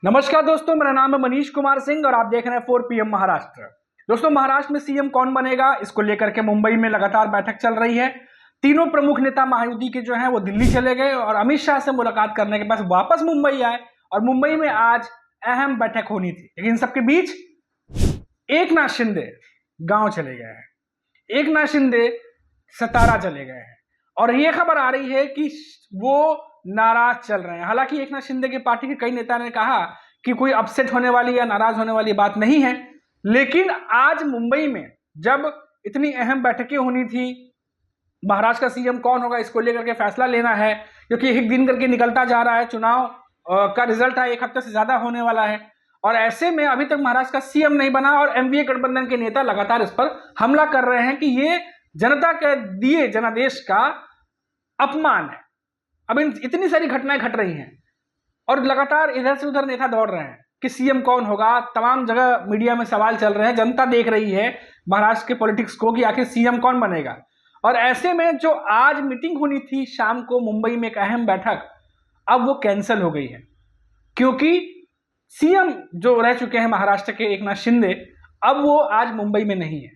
नमस्कार दोस्तों, मेरा नाम है मनीष कुमार सिंह और आप देख रहे हैं 4 PM महाराष्ट्र। दोस्तों, महाराष्ट्र में सीएम कौन बनेगा, इसको लेकर के मुंबई में लगातार बैठक चल रही है। तीनों प्रमुख नेता महायुति के जो हैं वो दिल्ली चले गए और अमित शाह से मुलाकात करने के बाद वापस मुंबई आए और मुंबई में आज अहम बैठक होनी थी। लेकिन सबके बीच एकनाथ शिंदे गांव चले गए हैं, एकनाथ शिंदे सतारा चले गए हैं और ये खबर आ रही है कि वो नाराज चल रहे हैं। हालांकि एकनाथ शिंदे की पार्टी के कई नेता ने कहा कि कोई अपसेट होने वाली या नाराज होने वाली बात नहीं है, लेकिन आज मुंबई में जब इतनी अहम बैठकें होनी थी, महाराष्ट्र का सीएम कौन होगा इसको लेकर के फैसला लेना है, क्योंकि एक दिन करके निकलता जा रहा है, चुनाव का रिजल्ट है, एक हफ्ते से ज्यादा होने वाला है और ऐसे में अभी तक महाराष्ट्र का सीएम नहीं बना और एनडीए गठबंधन के नेता लगातार इस पर हमला कर रहे हैं कि ये जनता के दिए जनादेश का अपमान है। अब इतनी सारी घटनाएं घट रही हैं और लगातार इधर से उधर नेता दौड़ रहे हैं कि सीएम कौन होगा। तमाम जगह मीडिया में सवाल चल रहे हैं, जनता देख रही है महाराष्ट्र के पॉलिटिक्स को कि आखिर सीएम कौन बनेगा। और ऐसे में जो आज मीटिंग होनी थी शाम को मुंबई में, एक अहम बैठक, अब वो कैंसिल हो गई है क्योंकि सीएम जो रह चुके हैं महाराष्ट्र के एकनाथ शिंदे, अब वो आज मुंबई में नहीं है,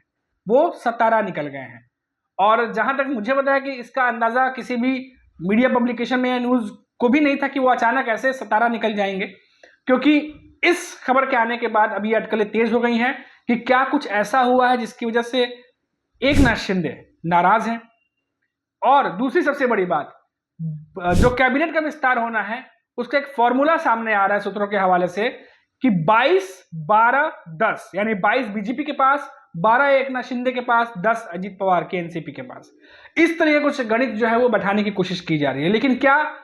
वो सतारा निकल गए हैं। और जहां तक मुझे पता है कि इसका अंदाजा किसी भी मीडिया पब्लिकेशन में या न्यूज को भी नहीं था कि वो अचानक ऐसे सतारा निकल जाएंगे, क्योंकि इस खबर के आने के बाद अभी अटकलें तेज हो गई हैं कि क्या कुछ ऐसा हुआ है जिसकी वजह से एकनाथ शिंदे नाराज हैं। और दूसरी सबसे बड़ी बात, जो कैबिनेट का विस्तार होना है उसका एक फॉर्मूला सामने आ रहा है सूत्रों के हवाले से कि 22-12-10 यानी 22 बीजेपी के पास, 12 एकनाथ शिंदे के पास, 10 अजीत पवार के एनसीपी के पास। इस तरह कुछ गणित जो है वो बैठाने की कोशिश की जा रही है। लेकिन क्या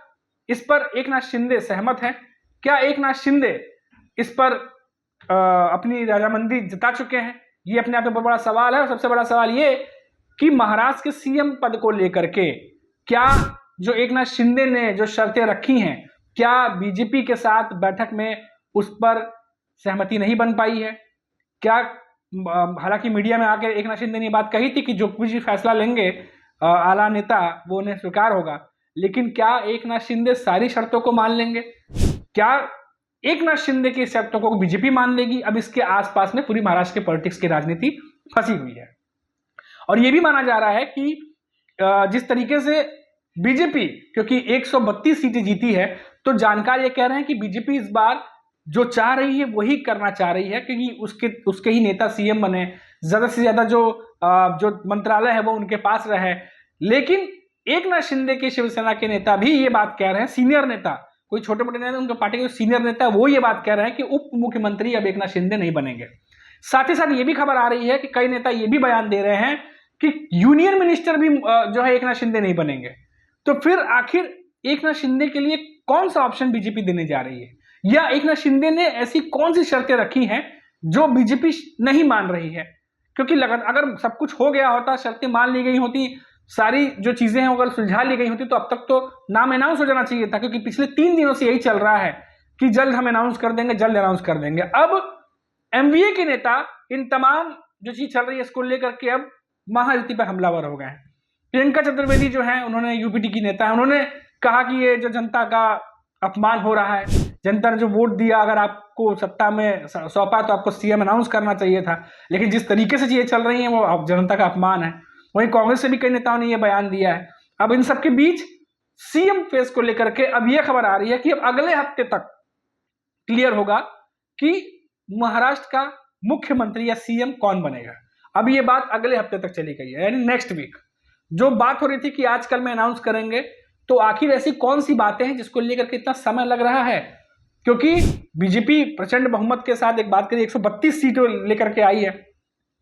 इस पर एकनाथ शिंदे सहमत है? क्या एकनाथ शिंदे इस पर अपनी रजामंदी जता चुके हैं? ये अपने आप में बहुत बड़ा सवाल है। और सबसे बड़ा सवाल ये कि महाराष्ट्र के सीएम पद को लेकर के क्या जो एकनाथ शिंदे ने जो शर्तें रखी हैं, क्या बीजेपी के साथ बैठक में उस पर सहमति नहीं बन पाई है? क्या हालांकि मीडिया में आकर एकनाथ शिंदे ने बात कही थी कि जो कुछ भी फैसला लेंगे आला नेता वो उन्हें स्वीकार होगा, लेकिन क्या एकनाथ शिंदे सारी शर्तों को मान लेंगे? क्या एकनाथ शिंदे की शर्तों को बीजेपी मान लेगी? अब इसके आसपास में पूरी महाराष्ट्र के पॉलिटिक्स की राजनीति फंसी हुई है और यह भी माना जा रहा है कि जिस तरीके से बीजेपी, क्योंकि 132 सीटें जीती है, तो जानकार ये कह रहे हैं कि बीजेपी इस बार जो चाह रही है वही करना चाह रही है क्योंकि उसके ही नेता सीएम बने, ज्यादा से ज्यादा जो मंत्रालय है वो उनके पास रहे। लेकिन एकनाथ शिंदे के शिवसेना के नेता भी ये बात कह रहे हैं, सीनियर नेता, कोई छोटे मोटे नेता, उनके पार्टी के सीनियर नेता, वो ये बात कह रहे हैं कि उप मुख्यमंत्री अब एकनाथ शिंदे नहीं बनेंगे। साथ ही साथ ये भी खबर आ रही है कि कई नेता ये भी बयान दे रहे हैं कि यूनियन मिनिस्टर भी जो है एकनाथ शिंदे नहीं बनेंगे। तो फिर आखिर एकनाथ शिंदे के लिए कौन सा ऑप्शन बीजेपी देने जा रही है, या एकनाथ शिंदे ने ऐसी कौन सी शर्तें रखी हैं जो बीजेपी नहीं मान रही है? क्योंकि अगर सब कुछ हो गया होता, शर्तें मान ली गई होती, सारी जो चीजें हैं अगर सुलझा ली गई होती, तो अब तक तो नाम अनाउंस हो जाना चाहिए था। क्योंकि पिछले 3 दिनों से यही चल रहा है कि जल्द हम अनाउंस कर देंगे, जल्द अनाउंस कर देंगे। अब एमवीए के नेता इन तमाम जो चीज चल रही है इसको लेकर के अब महायुति पर हमलावर हो गए हैं। प्रियंका चतुर्वेदी जो है, उन्होंने यूपीटी की नेता है, उन्होंने कहा कि ये जो जनता का अपमान हो रहा है, जनता ने जो वोट दिया, अगर आपको सत्ता में सौंपा तो आपको सीएम अनाउंस करना चाहिए था, लेकिन जिस तरीके से चीजें चल रही हैं वो जनता का अपमान है। वहीं कांग्रेस से भी कई नेताओं ने यह बयान दिया है। अब इन सबके बीच सीएम फेस को लेकर के अब यह खबर आ रही है कि अब अगले हफ्ते तक क्लियर होगा कि महाराष्ट्र का मुख्यमंत्री या सीएम कौन बनेगा। अब ये बात अगले हफ्ते तक चली गई है, यानी नेक्स्ट वीक। जो बात हो रही थी कि आजकल में अनाउंस करेंगे, तो आखिर ऐसी कौन सी बातें हैं जिसको लेकर के इतना समय लग रहा है? क्योंकि बीजेपी प्रचंड बहुमत के साथ, एक बात करिए, 132 सीटों लेकर के आई है।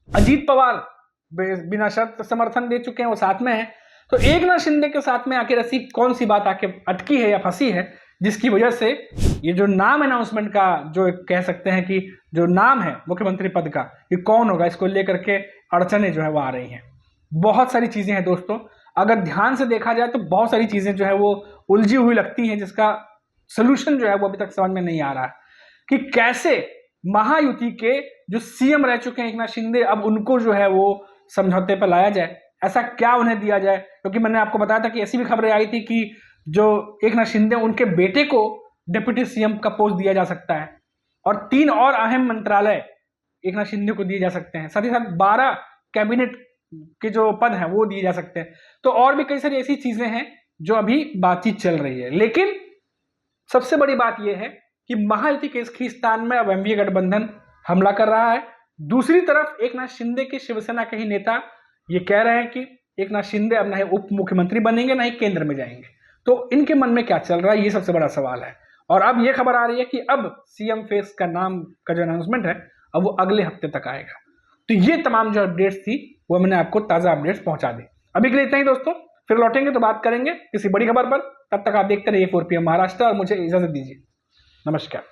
अजीत पवार बिना शर्त समर्थन दे चुके हैं, वो साथ में है। तो एकनाथ शिंदे के साथ में आखिर ऐसी कौन सी बात आके अटकी है या फंसी है जिसकी वजह से ये जो नाम अनाउंसमेंट का, जो कह सकते हैं कि जो नाम है मुख्यमंत्री पद का, ये कौन होगा, इसको लेकर के अड़चने जो है वो आ रही हैं। बहुत सारी चीजें हैं दोस्तों, अगर ध्यान से देखा जाए तो बहुत सारी चीजें जो है वो उलझी हुई लगती हैं, जिसका सोल्यूशन जो है वो अभी तक समझ में नहीं आ रहा कि कैसे महायुति के जो सीएम रह चुके हैं एकनाथ शिंदे, अब उनको जो है वो समझौते पर लाया जाए। ऐसा क्या उन्हें दिया जाए? क्योंकि मैंने आपको बताया था कि ऐसी भी खबरें आई थी कि जो एकनाथ शिंदे, उनके बेटे को डिप्टी सीएम का पोस्ट दिया जा सकता है। और 3 और अहम मंत्रालय एकनाथ शिंदे को दिए जा सकते हैं। साथ ही साथ 12 कैबिनेट के जो पद हैं वो दिए जा सकते हैं। तो और भी कई सारी ऐसी चीजें हैं जो अभी बातचीत चल रही है। लेकिन सबसे बड़ी बात यह है कि महायुति के इस खींचतान में अब एनडीए गठबंधन हमला कर रहा है। दूसरी तरफ एकनाथ शिंदे के शिवसेना के ही नेता ये कह रहे हैं कि एकनाथ शिंदे अब ना ही उप मुख्यमंत्री बनेंगे ना ही केंद्र में जाएंगे। तो इनके मन में क्या चल रहा है, ये सबसे बड़ा सवाल है। और अब ये खबर आ रही है कि अब सीएम फेस का नाम का जो अनाउंसमेंट है अब वो अगले हफ्ते तक आएगा। तो ये तमाम जो अपडेट्स थी वो मैंने आपको ताजा अपडेट्स पहुंचा दी। अभी के लिए इतना ही दोस्तों, फिर लौटेंगे तो बात करेंगे किसी बड़ी खबर पर। तब तक आप देखते रहिए 4 PM महाराष्ट्र और मुझे इजाजत दीजिए। नमस्कार।